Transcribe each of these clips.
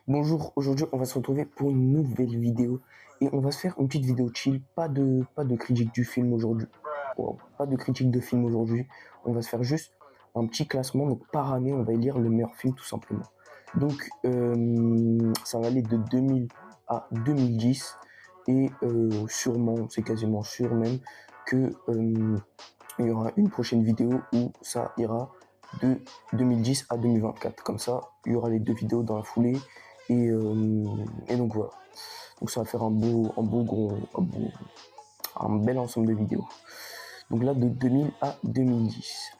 Bonjour, aujourd'hui on va se retrouver pour une nouvelle vidéo et on va se faire une petite vidéo chill, pas de critique du film aujourd'hui, pas de critique de film aujourd'hui, on va se faire juste un petit classement, donc par année on va élire le meilleur film tout simplement. Donc ça va aller de 2000 à 2010 et sûrement, c'est quasiment sûr même que il y aura une prochaine vidéo où ça ira de 2010 à 2024, comme ça il y aura les deux vidéos dans la foulée. Et donc voilà. Donc ça va faire un bel ensemble de vidéos. Donc là de 2000 à 2010.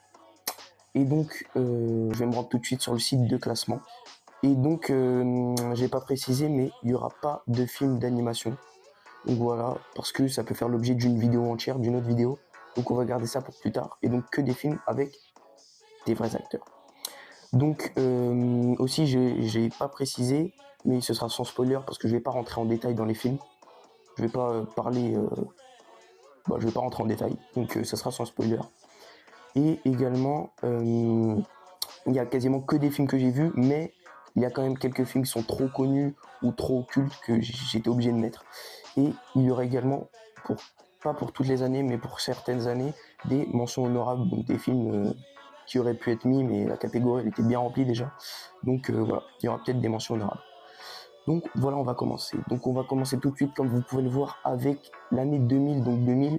Et donc je vais me rendre tout de suite sur le site de classement. Et donc j'ai pas précisé, mais il n'y aura pas de film d'animation. Donc voilà, parce que ça peut faire l'objet d'une vidéo entière, d'une autre vidéo. Donc on va garder ça pour plus tard. Et donc que des films avec des vrais acteurs. Donc aussi j'ai pas précisé, mais ce sera sans spoiler parce que je vais pas rentrer en détail dans les films. Je vais pas je vais pas rentrer en détail, donc ça sera sans spoiler. Et également, il y a quasiment que des films que j'ai vus, mais il y a quand même quelques films qui sont trop connus ou trop cultes que j'étais obligé de mettre. Et il y aura également, pas pour toutes les années, mais pour certaines années, des mentions honorables, donc des films qui auraient pu être mis, mais la catégorie elle était bien remplie déjà. Donc voilà, il y aura peut-être des mentions honorables. Donc voilà, on va commencer. Donc on va commencer tout de suite, comme vous pouvez le voir, avec l'année 2000. Donc 2000,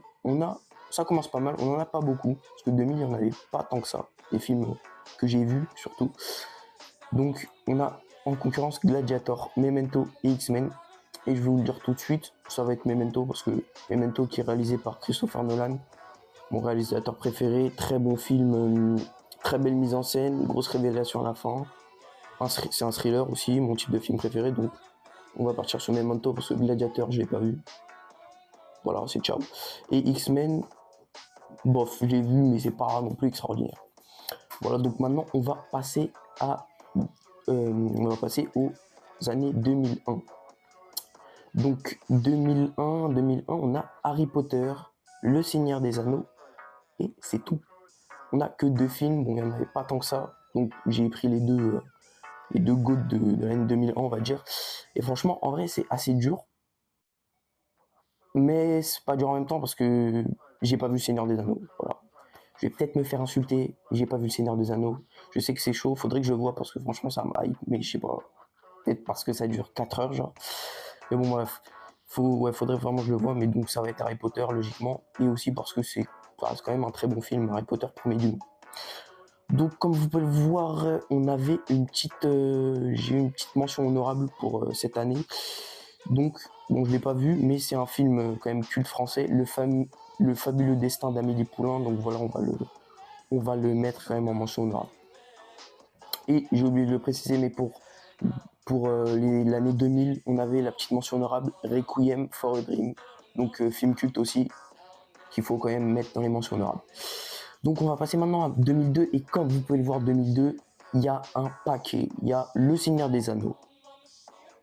ça commence pas mal, on en a pas beaucoup, parce que 2000, il n'y en avait pas tant que ça, les films que j'ai vus surtout. Donc on a en concurrence Gladiator, Memento et X-Men. Et je vais vous le dire tout de suite, ça va être Memento, parce que Memento qui est réalisé par Christopher Nolan, mon réalisateur préféré, très bon film, très belle mise en scène, grosse révélation à la fin. C'est un thriller aussi, mon type de film préféré, donc on va partir sur Memento parce que Gladiator, je l'ai pas vu. Voilà, c'est ciao. Et X-Men, bof, je l'ai vu, mais c'est pas non plus extraordinaire. Voilà, donc maintenant on va passer aux années 2001. Donc 2001, on a Harry Potter, Le Seigneur des Anneaux, et c'est tout. On n'a que deux films, bon il n'y en avait pas tant que ça, donc j'ai pris les deux GOAT de l'année 2001, on va dire. Et franchement, en vrai, c'est assez dur, mais c'est pas dur en même temps parce que j'ai pas vu Le Seigneur des Anneaux. Voilà. Je vais peut-être me faire insulter, j'ai pas vu Le Seigneur des Anneaux. Je sais que c'est chaud, faudrait que je le voie parce que franchement ça me hype, mais je sais pas. Peut-être parce que ça dure 4 heures, genre. Mais bon, bref. Faudrait vraiment que je le voie, mais donc ça va être Harry Potter logiquement. Et aussi parce que c'est quand même un très bon film, Harry Potter premier du nom. Donc comme vous pouvez le voir, on avait j'ai eu une petite mention honorable pour cette année. Donc bon, je l'ai pas vu, mais c'est un film quand même culte français, le fabuleux destin d'Amélie Poulain. Donc voilà, on va le mettre quand même en mention honorable. Et j'ai oublié de le préciser, mais pour l'année 2000, on avait la petite mention honorable Requiem for a Dream. Donc film culte aussi, qu'il faut quand même mettre dans les mentions honorables. Donc on va passer maintenant à 2002, et comme vous pouvez le voir, 2002, il y a un paquet. Il y a Le Seigneur des Anneaux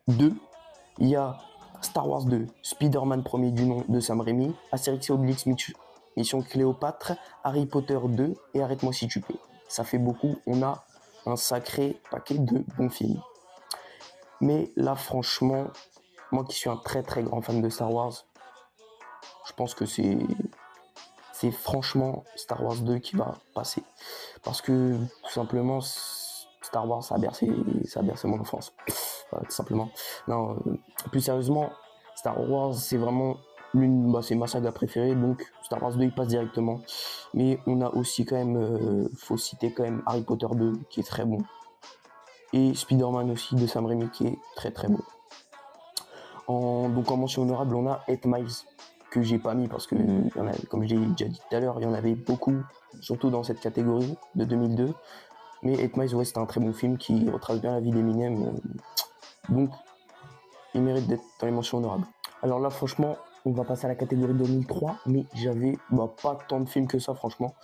2, il y a Star Wars 2, Spider-Man premier du nom de Sam Raimi, Astérix et Obélix Mission Cléopâtre, Harry Potter 2 et Arrête-moi si tu peux. Ça fait beaucoup, on a un sacré paquet de bons films. Mais là franchement, moi qui suis un très très grand fan de Star Wars, je pense que c'est franchement Star Wars 2 qui va passer. Parce que tout simplement, Star Wars, ça a bercé mon enfance. Voilà, tout simplement. Non, plus sérieusement, Star Wars, c'est vraiment c'est ma saga préférée, donc Star Wars 2 il passe directement. Mais on a aussi quand même, faut citer quand même Harry Potter 2 qui est très bon. Et Spider-Man aussi de Sam Raimi qui est très très bon. Donc en mention honorable, on a 8 Miles que j'ai pas mis parce que, comme je l'ai déjà dit tout à l'heure, il y en avait beaucoup, surtout dans cette catégorie de 2002. Mais 8 Miles, ouais, c'est un très bon film qui retrace bien la vie d'Eminem. Donc, il mérite d'être dans les mentions honorables. Alors là, franchement, on va passer à la catégorie 2003, mais j'avais pas tant de films que ça, franchement.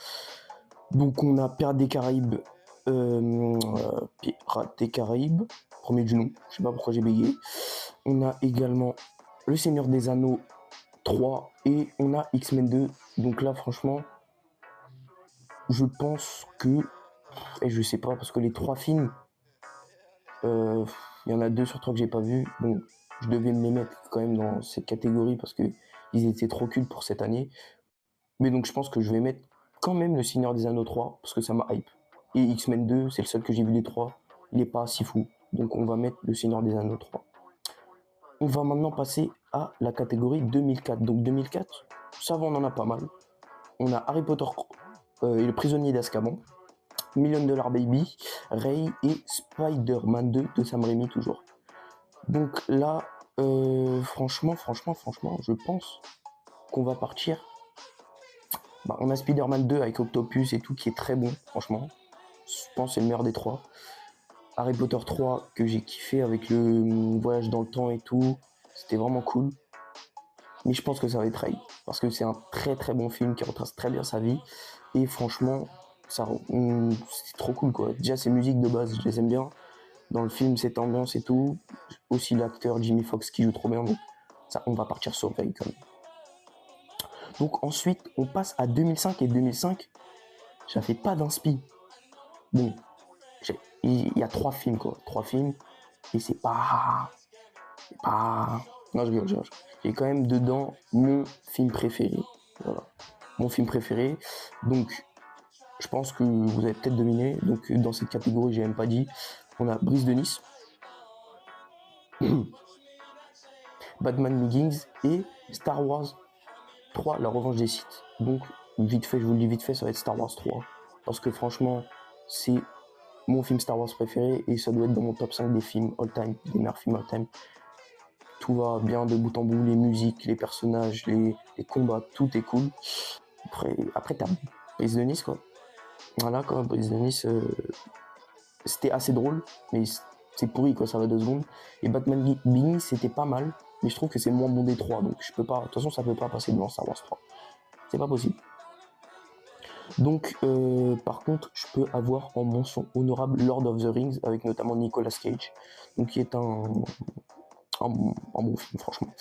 Donc, on a Pirates des Caraïbes, premier du nom, je sais pas pourquoi j'ai bégayé. On a également Le Seigneur des Anneaux 3 et on a X-Men 2. Donc là, franchement, je pense que, et je sais pas, parce que les trois films, Il y en a 2 sur 3 que j'ai pas vu. Bon, je devais me les mettre quand même dans cette catégorie parce que ils étaient trop cultes pour cette année. Mais donc je pense que je vais mettre quand même Le Seigneur des Anneaux 3 parce que ça m'a hype. Et X-Men 2, c'est le seul que j'ai vu des 3. Il est pas si fou. Donc on va mettre Le Seigneur des Anneaux 3. On va maintenant passer à la catégorie 2004. Donc 2004, ça va, on en a pas mal. On a Harry Potter et le prisonnier d'Azkaban, Million Dollar Baby, Ray et Spider-Man 2 de Sam Raimi toujours. Donc là, franchement, je pense qu'on va partir. Bah, on a Spider-Man 2 avec Octopus et tout qui est très bon, franchement. Je pense que c'est le meilleur des 3. Harry Potter 3 que j'ai kiffé avec le voyage dans le temps et tout. C'était vraiment cool. Mais je pense que ça va être Ray. Parce que c'est un très très bon film qui retrace très bien sa vie. Et franchement, c'est trop cool quoi. Déjà ces musiques de base, je les aime bien. Dans le film, cette ambiance et tout. Aussi l'acteur Jimmy Fox qui joue trop bien. Donc ça, on va partir sur Ray quand même. Donc ensuite, on passe à 2005 et 2005. J'avais pas d'inspi. Bon, il y a 3 films quoi. 3 films. Et c'est pas... Non, je rigole. J'ai quand même dedans mon film préféré. Voilà. Mon film préféré. Donc, je pense que vous avez peut-être deviné. Donc, dans cette catégorie, j'ai même pas dit. On a Brise de Nice, Batman Begins et Star Wars 3, La Revanche des Sith. Donc, vite fait, je vous le dis vite fait, ça va être Star Wars 3. Parce que franchement, c'est mon film Star Wars préféré et ça doit être dans mon top 5 des films all-time, des meilleurs films all-time. Tout va bien de bout en bout, les musiques, les personnages, les combats, tout est cool. Après t'as Brise de Nice quoi. Voilà quoi, Brise de Nice, c'était assez drôle, mais c'est pourri quoi, ça va 2 secondes. Et Batman Begins c'était pas mal, mais je trouve que c'est moins bon des 3, donc je peux pas, de toute façon ça peut pas passer devant Star Wars 3. C'est pas possible. Donc par contre je peux avoir en mention honorable Lord of the Rings avec notamment Nicolas Cage, donc qui est un bon film franchement.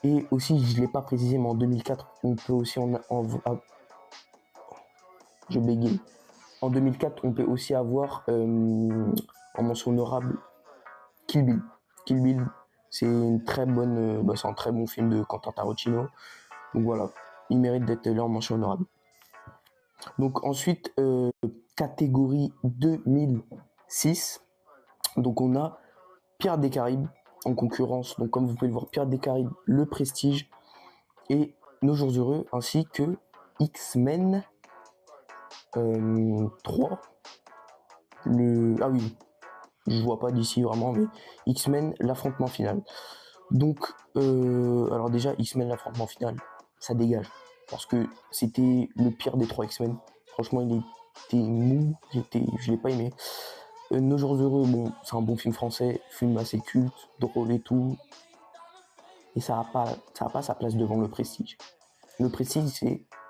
Et aussi je l'ai pas précisé mais en 2004 on peut aussi je bégaye. En 2004 on peut aussi avoir en mention honorable Kill Bill. Kill Bill c'est une très bonne c'est un très bon film de Quentin Tarantino, donc voilà, il mérite d'être là en mention honorable. Donc ensuite, catégorie 2006, donc on a Pirates des Caraïbes en concurrence, donc comme vous pouvez le voir, Pirates des Caraïbes, Le Prestige et Nos Jours Heureux, ainsi que X-Men 3, ah oui, je vois pas d'ici vraiment, mais X-Men, l'affrontement final. Donc, alors déjà, X-Men, l'affrontement final, ça dégage, parce que c'était le pire des 3 X-Men. Franchement, il était mou, je l'ai pas aimé. Nos Jours Heureux, bon, c'est un bon film français, film assez culte, drôle et tout, et ça a pas sa place devant Le Prestige. Le Prestige,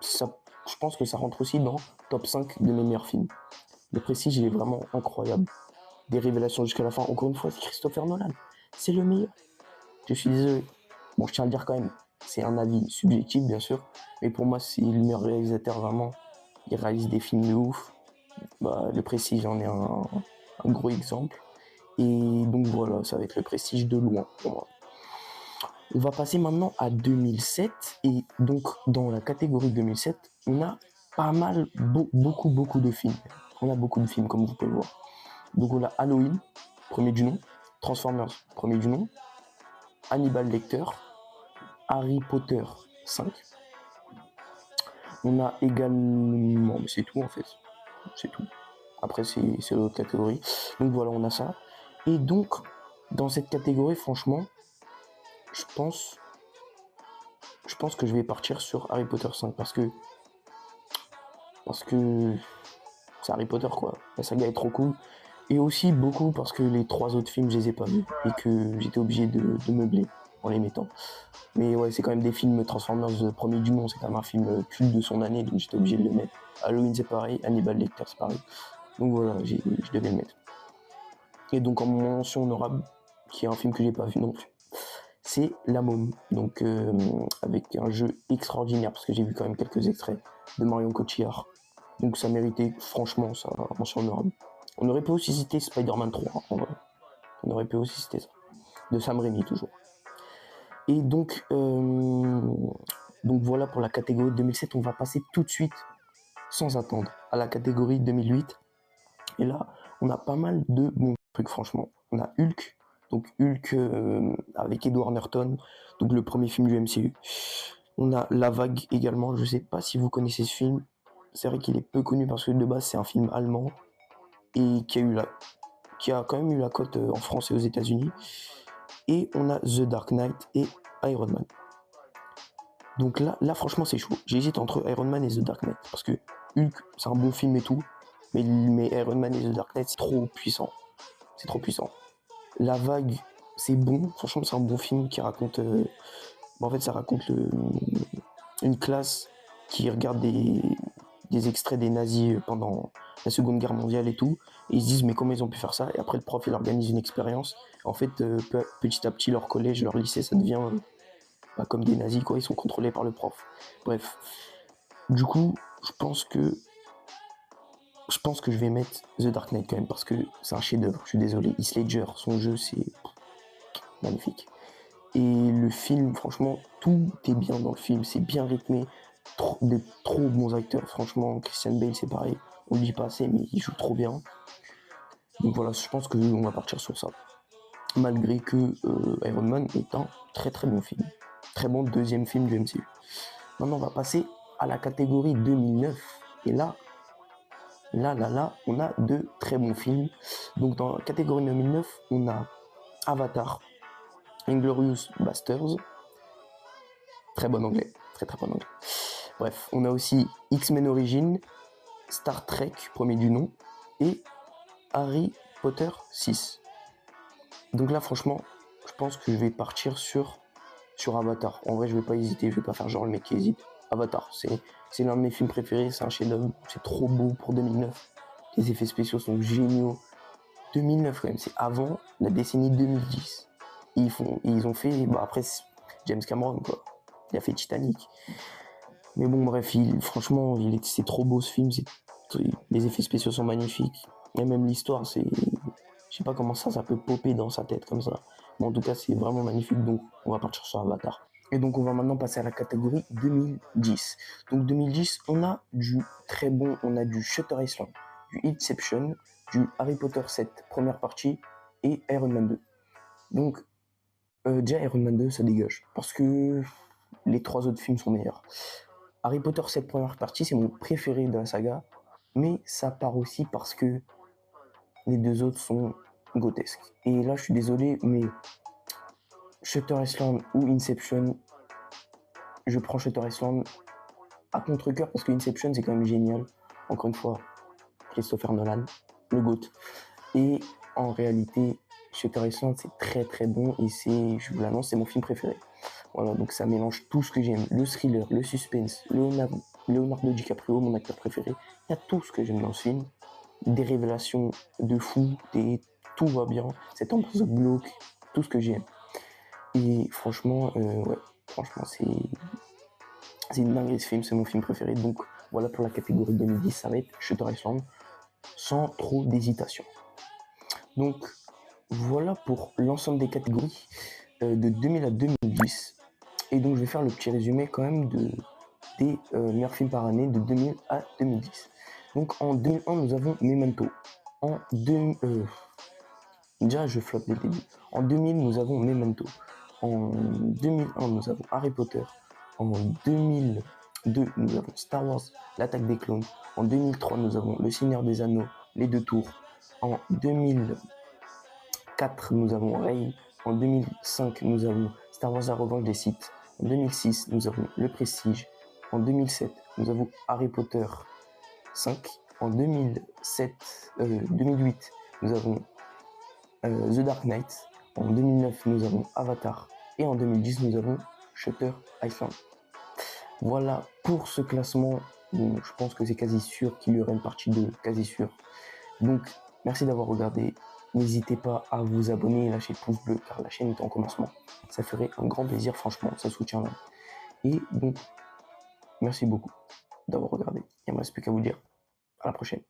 je pense que ça rentre aussi dans top 5 de mes meilleurs films. Le Prestige, il est vraiment incroyable. Des révélations jusqu'à la fin. Encore une fois, c'est Christopher Nolan. C'est le meilleur. Je suis désolé. Bon, je tiens à le dire quand même. C'est un avis subjectif, bien sûr. Mais pour moi, c'est le meilleur réalisateur, vraiment. Il réalise des films de ouf. Le Prestige en est un gros exemple. Et donc voilà, ça va être Le Prestige de loin pour moi. On va passer maintenant à 2007. Et donc, dans la catégorie 2007, on a pas mal, beaucoup de films. On a beaucoup de films, comme vous pouvez le voir. Donc on a Halloween, premier du nom, Transformers, premier du nom, Hannibal Lecter, Harry Potter 5. On a également, mais c'est tout en fait, c'est tout. Après c'est l'autre catégorie. Donc voilà, on a ça. Et donc dans cette catégorie, franchement, je pense que je vais partir sur Harry Potter 5 parce que c'est Harry Potter quoi. La saga est trop cool. Et aussi beaucoup parce que les 3 autres films je les ai pas vus et que j'étais obligé de meubler en les mettant. Mais ouais, c'est quand même des films Transformers premier du nom, c'est quand même un film culte de son année, donc j'étais obligé de le mettre. Halloween c'est pareil, Hannibal Lecter c'est pareil. Donc voilà, je devais le mettre. Et donc en mention honorable, qui est un film que j'ai pas vu non plus, c'est La Môme. Donc avec un jeu extraordinaire, parce que j'ai vu quand même quelques extraits de Marion Cotillard. Donc ça méritait franchement ça, mention honorable. On aurait pu aussi citer Spider-Man 3 en vrai. On aurait pu aussi citer ça. De Sam Raimi, toujours. Et donc voilà pour la catégorie 2007. On va passer tout de suite, sans attendre, à la catégorie 2008. Et là, on a pas mal de bons trucs, franchement. On a Hulk, donc Hulk avec Edward Norton, donc le premier film du MCU. On a La Vague également, je sais pas si vous connaissez ce film. C'est vrai qu'il est peu connu parce que de base c'est un film allemand et qui a quand même eu la cote en France et aux États-Unis. Et on a The Dark Knight et Iron Man. Donc là franchement c'est chaud. J'hésite entre Iron Man et The Dark Knight parce que Hulk c'est un bon film et tout, mais Iron Man et The Dark Knight c'est trop puissant. C'est trop puissant. La Vague c'est bon, franchement c'est un bon film qui raconte en fait ça raconte une classe qui regarde des extraits des nazis pendant la Seconde Guerre mondiale et tout, et ils se disent mais comment ils ont pu faire ça, et après le prof il organise une expérience, en fait petit à petit leur collège, leur lycée ça devient comme des nazis quoi, ils sont contrôlés par le prof. Bref, du coup je pense que je vais mettre The Dark Knight quand même parce que c'est un chef-d'œuvre, je suis désolé. Heath Ledger, son jeu c'est magnifique. Et le film, franchement, tout est bien dans le film, c'est bien rythmé, de trop bons acteurs, franchement, Christian Bale c'est pareil, on le dit pas assez mais il joue trop bien. Donc voilà, je pense qu'on va partir sur ça. Malgré que Iron Man est un très très bon film, très bon deuxième film du MCU. Maintenant on va passer à la catégorie 2009, et là, on a de très bons films. Donc dans la catégorie 2009, on a Avatar, Inglourious Basterds, très bon anglais, très très bon anglais. Bref, on a aussi X-Men Origins, Star Trek, premier du nom, et Harry Potter 6. Donc là, franchement, je pense que je vais partir sur Avatar. En vrai, je vais pas hésiter, je vais pas faire genre le mec qui hésite. Avatar, c'est l'un de mes films préférés, c'est un chef-d'œuvre, c'est trop beau pour 2009. Les effets spéciaux sont géniaux. 2009 quand même, c'est avant la décennie 2010. Ils ont fait, après James Cameron quoi, il a fait Titanic. Mais bon bref, franchement, c'est trop beau ce film, les effets spéciaux sont magnifiques. Et même l'histoire, je sais pas comment ça peut popper dans sa tête comme ça. Mais en tout cas, c'est vraiment magnifique, donc on va partir sur Avatar. Et donc on va maintenant passer à la catégorie 2010. Donc 2010, on a du très bon, on a du Shutter Island, du Inception, du Harry Potter 7, première partie, et Iron Man 2. Donc déjà Iron Man 2, ça dégage, parce que les trois autres films sont meilleurs. Harry Potter 7, première partie, c'est mon préféré de la saga, mais ça part aussi parce que les deux autres sont grotesques. Et là, je suis désolé, mais Shutter Island ou Inception, je prends Shutter Island à contre-cœur parce que Inception, c'est quand même génial. Encore une fois, Christopher Nolan, le GOAT. Et en réalité, Shutter Island, c'est très très bon et je vous l'annonce, c'est mon film préféré. Voilà, donc ça mélange tout ce que j'aime, le thriller, le suspense, Leonardo DiCaprio, mon acteur préféré. Il y a tout ce que j'aime dans ce film. Des révélations de fou, tout va bien, cette ambiance glauque, tout ce que j'aime. Et franchement, c'est une dinguerie ce film, c'est mon film préféré. Donc voilà pour la catégorie 2010, ça va être Shutter Island, sans trop d'hésitation. Donc voilà pour l'ensemble des catégories de 2000 à 2010. Et donc je vais faire le petit résumé quand même des meilleurs films par année de 2000 à 2010. Donc en 2001, nous avons Memento. Déjà, je flotte dès le début. En 2000, nous avons Memento. En 2001, nous avons Harry Potter. En 2002, nous avons Star Wars, l'attaque des clones. En 2003, nous avons Le Seigneur des Anneaux, les deux tours. En 2004, nous avons Rey. En 2005, nous avons Star Wars, la revanche des Sith. En 2006, nous avons Le Prestige. En 2007, nous avons Harry Potter 5. En 2008, nous avons The Dark Knight. En 2009, nous avons Avatar. Et en 2010, nous avons Shutter Island. Voilà pour ce classement. Bon, je pense que c'est quasi sûr qu'il y aura une partie 2, quasi sûr. Donc, merci d'avoir regardé. N'hésitez pas à vous abonner et lâcher le pouce bleu car la chaîne est en commencement. Ça ferait un grand plaisir, franchement, ça soutient là. Et donc, merci beaucoup d'avoir regardé. Il ne me reste plus qu'à vous dire à la prochaine.